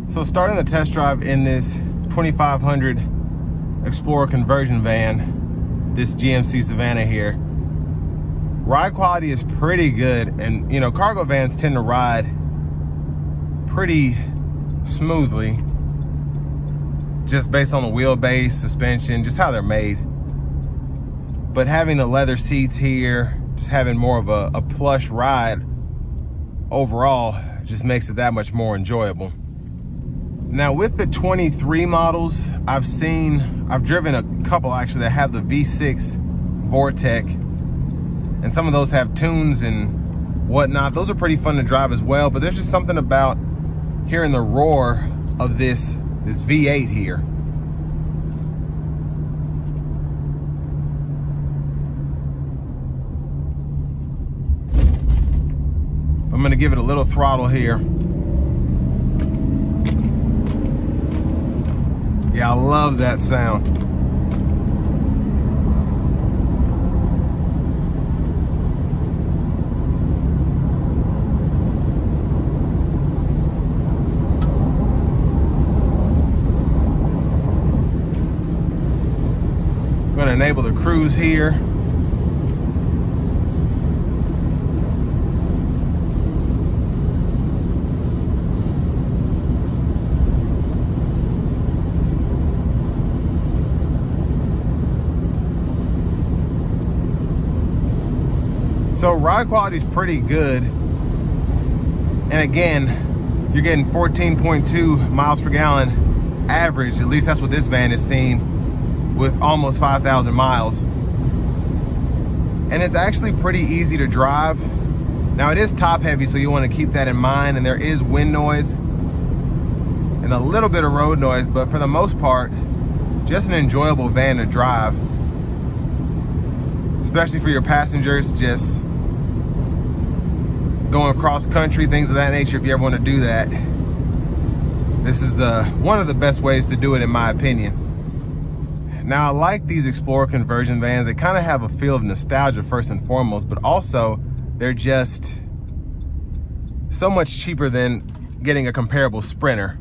So starting the test drive in this 2500 Explorer conversion van, this GMC Savana here, ride quality is pretty good. And you know, cargo vans tend to ride pretty smoothly just based on the wheelbase, suspension, just how they're made. But having the leather seats here, just having more of a plush ride overall just makes it that much more enjoyable. Now with the 23 models, I've driven a couple actually that have the V6 Vortec, and some of those have tunes and whatnot. Those are pretty fun to drive as well, but there's just something about hearing the roar of this V8 here. I'm gonna give it a little throttle here. Yeah, I love that sound. I'm gonna enable the cruise here. So ride quality is pretty good. And again, you're getting 14.2 miles per gallon average. At least that's what this van is seeing with almost 5,000 miles. And it's actually pretty easy to drive. Now it is top heavy, so you want to keep that in mind. And there is wind noise and a little bit of road noise, but for the most part, just an enjoyable van to drive. Especially for your passengers, just going across country, things of that nature. If you ever want to do that, this is one of the best ways to do it, in my opinion. Now I like these Explorer conversion vans. They kind of have a feel of nostalgia first and foremost, but also they're just so much cheaper than getting a comparable Sprinter.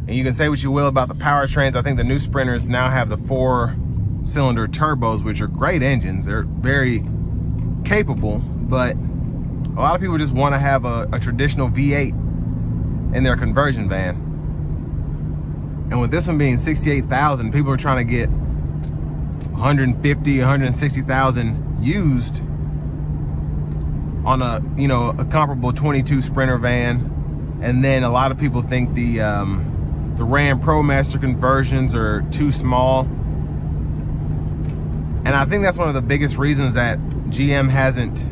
And you can say what you will about the powertrains. I think the new Sprinters now have the 4-cylinder turbos, which are great engines. They're very capable, but a lot of people just want to have a traditional V8 in their conversion van. And with this one being 68,000, people are trying to get 150, 160,000 used on a comparable 22 Sprinter van. And then a lot of people think the Ram ProMaster conversions are too small. And I think that's one of the biggest reasons that GM hasn't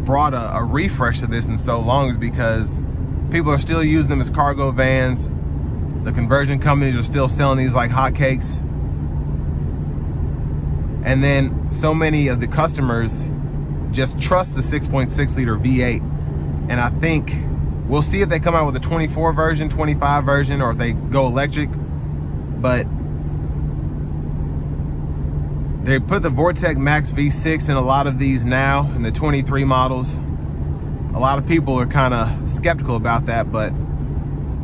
brought a refresh to this in so long, is because people are still using them as cargo vans. The conversion companies are still selling these like hotcakes. And then so many of the customers just trust the 6.6 liter V8. And I think we'll see if they come out with a 24 version, 25 version, or if they go electric. But they put the Vortec Max V6 in a lot of these now, in the 23 models. A lot of people are kind of skeptical about that, but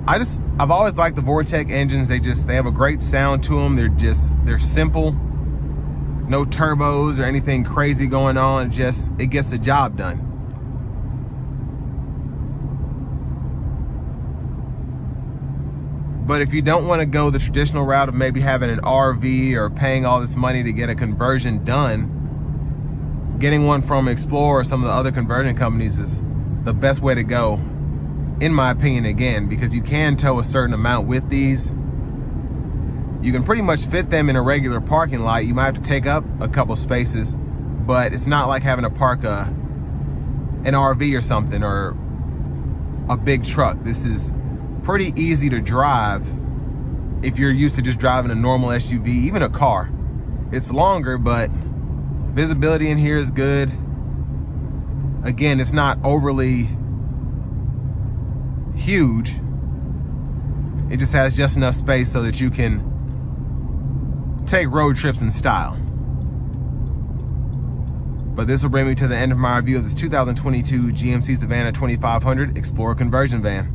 I've always liked the Vortec engines. They have a great sound to them. They're simple, no turbos or anything crazy going on. It gets the job done. But if you don't want to go the traditional route of maybe having an RV or paying all this money to get a conversion done, getting one from Explorer or some of the other conversion companies is the best way to go, in my opinion, again, because you can tow a certain amount with these. You can pretty much fit them in a regular parking lot. You might have to take up a couple spaces, but it's not like having to park an RV or something, or a big truck. This is pretty easy to drive if you're used to just driving a normal SUV, even a car. It's longer, but visibility in here is good. Again, it's not overly huge. It just has just enough space so that you can take road trips in style. But this will bring me to the end of my review of this 2022 GMC Savana 2500 Explorer conversion van.